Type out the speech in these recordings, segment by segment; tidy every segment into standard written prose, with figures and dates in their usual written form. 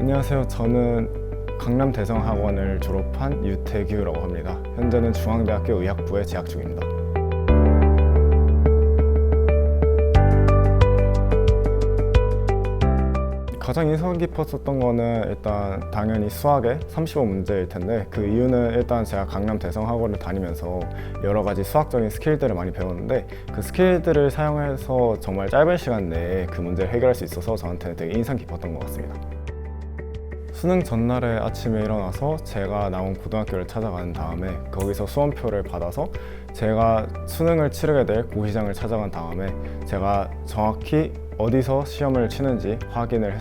안녕하세요. 저는 강남대성학원을 졸업한 유태규라고 합니다. 현재는 중앙대학교 의학부에 재학 중입니다. 가장 인상 깊었었던 거는 일단 당연히 수학의 35문제일 텐데, 그 이유는 일단 제가 강남대성학원을 다니면서 여러 가지 수학적인 스킬들을 많이 배웠는데, 그 스킬들을 사용해서 정말 짧은 시간 내에 그 문제를 해결할 수 있어서 저한테는 되게 인상 깊었던 것 같습니다. 수능 전날에 아침에 일어나서 제가 나온 고등학교를 찾아간 다음에 거기서 수험표를 받아서 제가 수능을 치르게 될 고시장을 찾아간 다음에 제가 정확히 어디서 시험을 치는지 확인을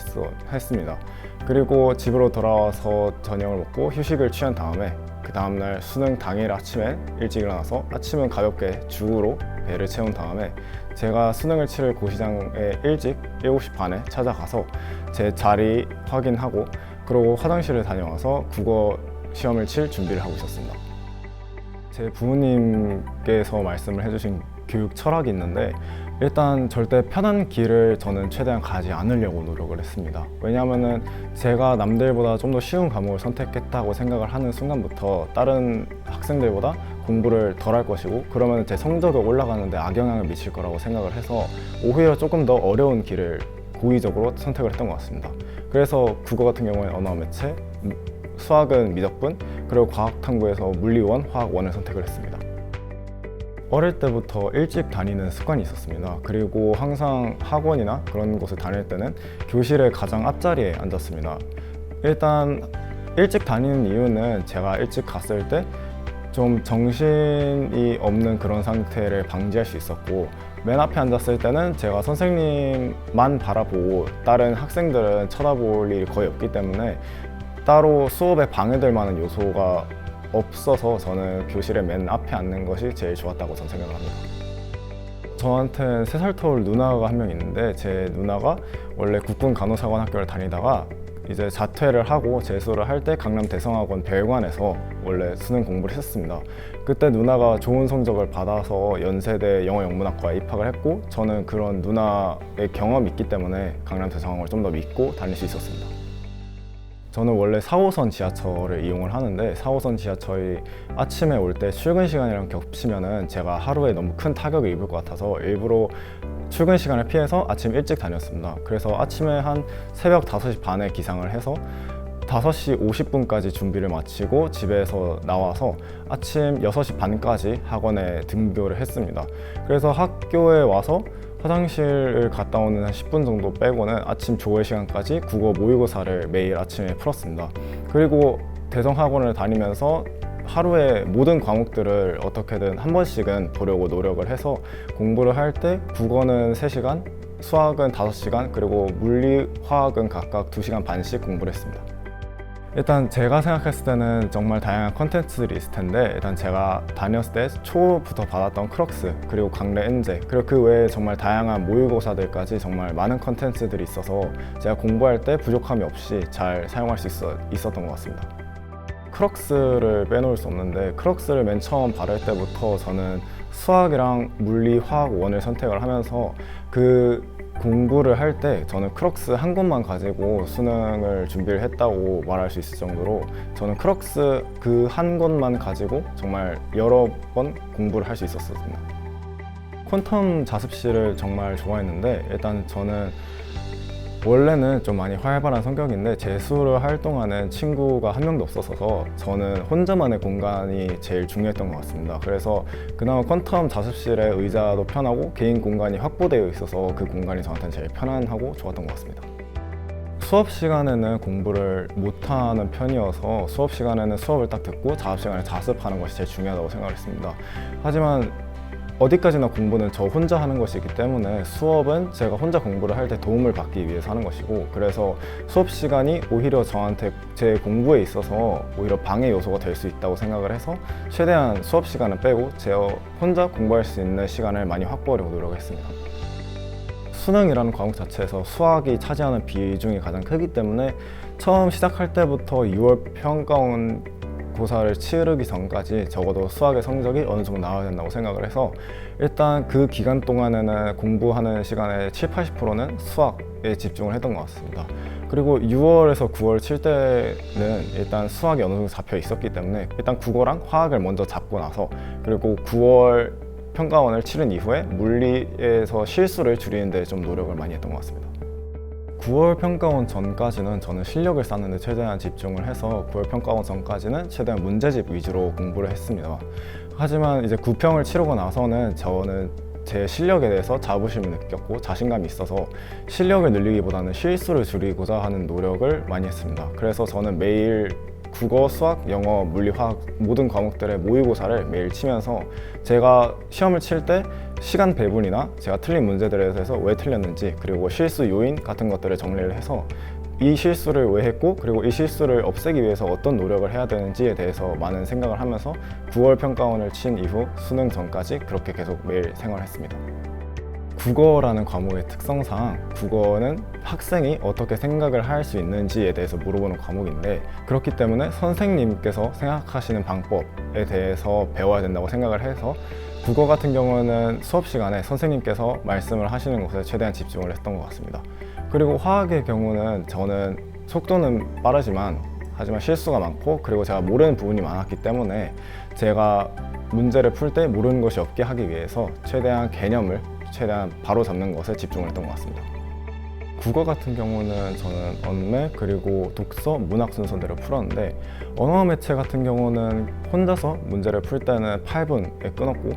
했습니다. 그리고 집으로 돌아와서 저녁을 먹고 휴식을 취한 다음에 그 다음날 수능 당일 아침에 일찍 일어나서 아침은 가볍게 죽으로 배를 채운 다음에 제가 수능을 치를 고시장에 일찍 7시 반에 찾아가서 제 자리 확인하고 그리고 화장실을 다녀와서 국어 시험을 칠 준비를 하고 있었습니다. 제 부모님께서 말씀을 해주신 교육 철학이 있는데, 일단 절대 편한 길을 저는 최대한 가지 않으려고 노력을 했습니다. 왜냐하면 제가 남들보다 좀 더 쉬운 과목을 선택했다고 생각을 하는 순간부터 다른 학생들보다 공부를 덜 할 것이고, 그러면 제 성적이 올라가는데 악영향을 미칠 거라고 생각을 해서 오히려 조금 더 어려운 길을 고의적으로 선택을 했던 것 같습니다. 그래서 국어 같은 경우에는 언어 매체, 수학은 미적분, 그리고 과학탐구에서 물리원, 화학원을 선택을 했습니다. 어릴 때부터 일찍 다니는 습관이 있었습니다. 그리고 항상 학원이나 그런 곳을 다닐 때는 교실의 가장 앞자리에 앉았습니다. 일단 일찍 다니는 이유는 제가 일찍 갔을 때 좀 정신이 없는 그런 상태를 방지할 수 있었고, 맨 앞에 앉았을 때는 제가 선생님만 바라보고 다른 학생들은 쳐다볼 일이 거의 없기 때문에 따로 수업에 방해될 만한 요소가 없어서 저는 교실의 맨 앞에 앉는 것이 제일 좋았다고 저는 생각을 합니다. 저한테는 3살 터울 누나가 한 명 있는데, 제 누나가 원래 국군 간호사관 학교를 다니다가 이제 자퇴를 하고 재수를 할 때 강남대성학원 별관에서 원래 수능 공부를 했었습니다. 그때 누나가 좋은 성적을 받아서 연세대 영어영문학과에 입학을 했고, 저는 그런 누나의 경험이 있기 때문에 강남대성학원을 좀 더 믿고 다닐 수 있었습니다. 저는 원래 4호선 지하철을 이용을 하는데, 4호선 지하철이 아침에 올 때 출근 시간이랑 겹치면은 제가 하루에 너무 큰 타격을 입을 것 같아서 일부러 출근 시간을 피해서 아침 일찍 다녔습니다. 그래서 아침에 한 새벽 5시 반에 기상을 해서 5시 50분까지 준비를 마치고 집에서 나와서 아침 6시 반까지 학원에 등교를 했습니다. 그래서 학교에 와서 화장실을 갔다 오는 한 10분 정도 빼고는 아침 조회 시간까지 국어 모의고사를 매일 아침에 풀었습니다. 그리고 대성학원을 다니면서 하루에 모든 과목들을 어떻게든 한 번씩은 보려고 노력을 해서 공부를 할 때 국어는 3시간, 수학은 5시간, 그리고 물리, 화학은 각각 2시간 반씩 공부를 했습니다. 일단 제가 생각했을 때는 정말 다양한 컨텐츠들이 있을 텐데, 일단 제가 다녔을 때 초부터 받았던 크럭스, 그리고 강래 엔제, 그리고 그 외에 정말 다양한 모의고사들까지 정말 많은 컨텐츠들이 있어서 제가 공부할 때 부족함이 없이 잘 사용할 수 있었던 것 같습니다. 크럭스를 빼놓을 수 없는데, 크럭스를 맨 처음 받을 때부터 저는 수학이랑 물리, 화학 원을 선택을 하면서 그 공부를 할 때 저는 크럭스 한 권만 가지고 수능을 준비를 했다고 말할 수 있을 정도로 저는 크럭스 그 한 권만 가지고 정말 여러 번 공부를 할 수 있었습니다. 퀀텀 자습실을 정말 좋아했는데, 일단 저는 원래는 좀 많이 활발한 성격인데 재수를 할 동안은 친구가 한 명도 없었어서 저는 혼자만의 공간이 제일 중요했던 것 같습니다. 그래서 그나마 퀀텀 자습실의 의자도 편하고 개인 공간이 확보되어 있어서 그 공간이 저한테는 제일 편안하고 좋았던 것 같습니다. 수업 시간에는 공부를 못하는 편이어서 수업 시간에는 수업을 딱 듣고 자습 시간에 자습하는 것이 제일 중요하다고 생각을 했습니다. 하지만 어디까지나 공부는 저 혼자 하는 것이기 때문에 수업은 제가 혼자 공부를 할 때 도움을 받기 위해서 하는 것이고, 그래서 수업 시간이 오히려 저한테 제 공부에 있어서 오히려 방해 요소가 될 수 있다고 생각을 해서 최대한 수업 시간은 빼고 제가 혼자 공부할 수 있는 시간을 많이 확보하려고 노력했습니다. 수능이라는 과목 자체에서 수학이 차지하는 비중이 가장 크기 때문에 처음 시작할 때부터 6월 평가원 고사를 치르기 전까지 적어도 수학의 성적이 어느 정도 나와야 된다고 생각을 해서 일단 그 기간 동안에는 공부하는 시간의 70-80%는 수학에 집중을 했던 것 같습니다. 그리고 6월에서 9월 칠 때는 일단 수학이 어느 정도 잡혀 있었기 때문에 일단 국어랑 화학을 먼저 잡고 나서, 그리고 9월 평가원을 치른 이후에 물리에서 실수를 줄이는 데 좀 노력을 많이 했던 것 같습니다. 9월 평가원 전까지는 저는 실력을 쌓는 데 최대한 집중을 해서 9월 평가원 전까지는 최대한 문제집 위주로 공부를 했습니다. 하지만 이제 9평을 치르고 나서는 저는 제 실력에 대해서 자부심을 느꼈고 자신감이 있어서 실력을 늘리기보다는 실수를 줄이고자 하는 노력을 많이 했습니다. 그래서 저는 매일 국어, 수학, 영어, 물리, 화학 모든 과목들의 모의고사를 매일 치면서 제가 시험을 칠 때 시간 배분이나 제가 틀린 문제들에 대해서 왜 틀렸는지, 그리고 실수 요인 같은 것들을 정리를 해서 이 실수를 왜 했고, 그리고 이 실수를 없애기 위해서 어떤 노력을 해야 되는지에 대해서 많은 생각을 하면서 9월 평가원을 친 이후 수능 전까지 그렇게 계속 매일 생활했습니다. 국어라는 과목의 특성상 국어는 학생이 어떻게 생각을 할 수 있는지에 대해서 물어보는 과목인데, 그렇기 때문에 선생님께서 생각하시는 방법에 대해서 배워야 된다고 생각을 해서 국어 같은 경우는 수업 시간에 선생님께서 말씀을 하시는 것에 최대한 집중을 했던 것 같습니다. 그리고 화학의 경우는 저는 속도는 빠르지만 하지만 실수가 많고, 그리고 제가 모르는 부분이 많았기 때문에 제가 문제를 풀 때 모르는 것이 없게 하기 위해서 최대한 개념을 최대한 바로 잡는 것에 집중을 했던 것 같습니다. 국어 같은 경우는 저는 언매, 그리고 독서, 문학 순서대로 풀었는데, 언어 매체 같은 경우는 혼자서 문제를 풀 때는 8분에 끊었고,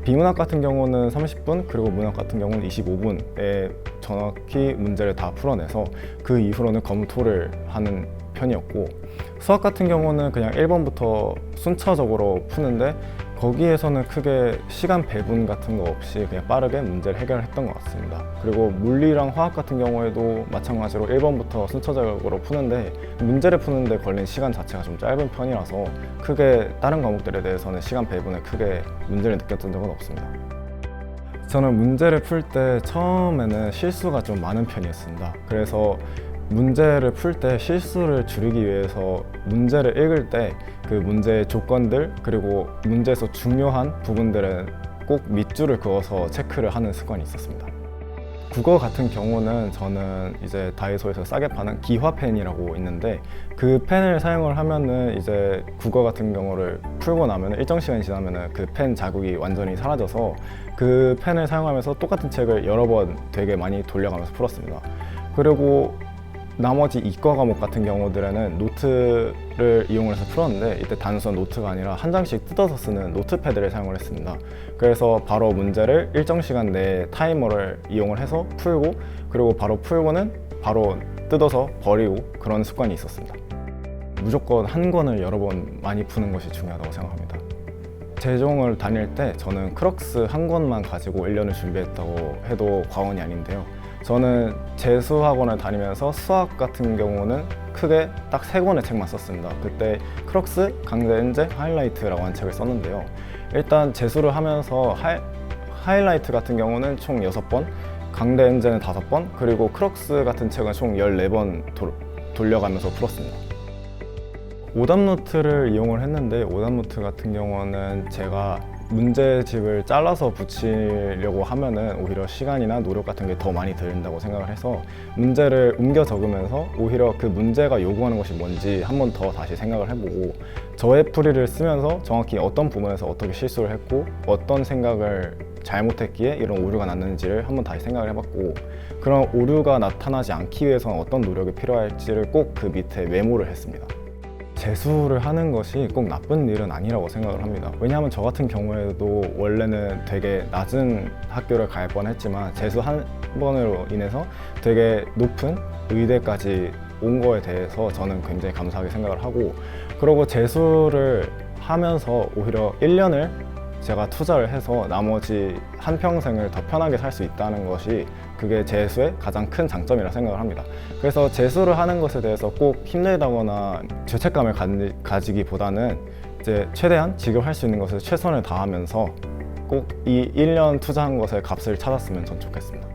비문학 같은 경우는 30분, 그리고 문학 같은 경우는 25분에 정확히 문제를 다 풀어내서 그 이후로는 검토를 하는 편이었고, 수학 같은 경우는 그냥 1번부터 순차적으로 푸는데 거기에서는 크게 시간 배분 같은 거 없이 그냥 빠르게 문제를 해결했던 것 같습니다. 그리고 물리랑 화학 같은 경우에도 마찬가지로 1번부터 순차적으로 푸는데 문제를 푸는데 걸린 시간 자체가 좀 짧은 편이라서 크게 다른 과목들에 대해서는 시간 배분에 크게 문제를 느꼈던 적은 없습니다. 저는 문제를 풀 때 처음에는 실수가 좀 많은 편이었습니다. 그래서 문제를 풀 때 실수를 줄이기 위해서 문제를 읽을 때 그 문제의 조건들, 그리고 문제에서 중요한 부분들은 꼭 밑줄을 그어서 체크를 하는 습관이 있었습니다. 국어 같은 경우는 저는 이제 다이소에서 싸게 파는 기화펜이라고 있는데, 그 펜을 사용을 하면은 이제 국어 같은 경우를 풀고 나면 일정 시간이 지나면은 그 펜 자국이 완전히 사라져서 그 펜을 사용하면서 똑같은 책을 여러 번 되게 많이 돌려가면서 풀었습니다. 그리고 나머지 이과 과목 같은 경우들에는 노트를 이용을 해서 풀었는데, 이때 단순 노트가 아니라 한 장씩 뜯어서 쓰는 노트패드를 사용을 했습니다. 그래서 바로 문제를 일정 시간 내에 타이머를 이용을 해서 풀고, 그리고 바로 풀고는 바로 뜯어서 버리고, 그런 습관이 있었습니다. 무조건 한 권을 여러 번 많이 푸는 것이 중요하다고 생각합니다. 재종을 다닐 때 저는 크록스 한 권만 가지고 1년을 준비했다고 해도 과언이 아닌데요. 저는 재수학원을 다니면서 수학 같은 경우는 크게 딱 3권의 책만 썼습니다. 그때 크록스, 강대 엔제, 하이라이트라고 한 책을 썼는데요. 일단 재수를 하면서 하이라이트 같은 경우는 총 6번, 강대 엔제는 5번, 그리고 크록스 같은 책은 총 14번 돌려가면서 풀었습니다. 오답노트를 이용을 했는데, 오답노트 같은 경우는 제가 문제집을 잘라서 붙이려고 하면은 오히려 시간이나 노력 같은 게 더 많이 들린다고 생각을 해서 문제를 옮겨 적으면서 오히려 그 문제가 요구하는 것이 뭔지 한 번 더 다시 생각을 해보고, 저의 풀이를 쓰면서 정확히 어떤 부분에서 어떻게 실수를 했고 어떤 생각을 잘못했기에 이런 오류가 났는지를 한 번 다시 생각을 해봤고, 그런 오류가 나타나지 않기 위해서는 어떤 노력이 필요할지를 꼭 그 밑에 메모를 했습니다. 재수를 하는 것이 꼭 나쁜 일은 아니라고 생각을 합니다. 왜냐하면 저 같은 경우에도 원래는 되게 낮은 학교를 갈 뻔했지만 재수 한 번으로 인해서 되게 높은 의대까지 온 거에 대해서 저는 굉장히 감사하게 생각을 하고, 그리고 재수를 하면서 오히려 1년을 제가 투자를 해서 나머지 한평생을 더 편하게 살 수 있다는 것이 그게 재수의 가장 큰 장점이라 생각을 합니다. 그래서 재수를 하는 것에 대해서 꼭 힘들다거나 죄책감을 가지기보다는 이제 최대한 지금 할 수 있는 것에 최선을 다하면서 꼭 이 1년 투자한 것의 값을 찾았으면 전 좋겠습니다.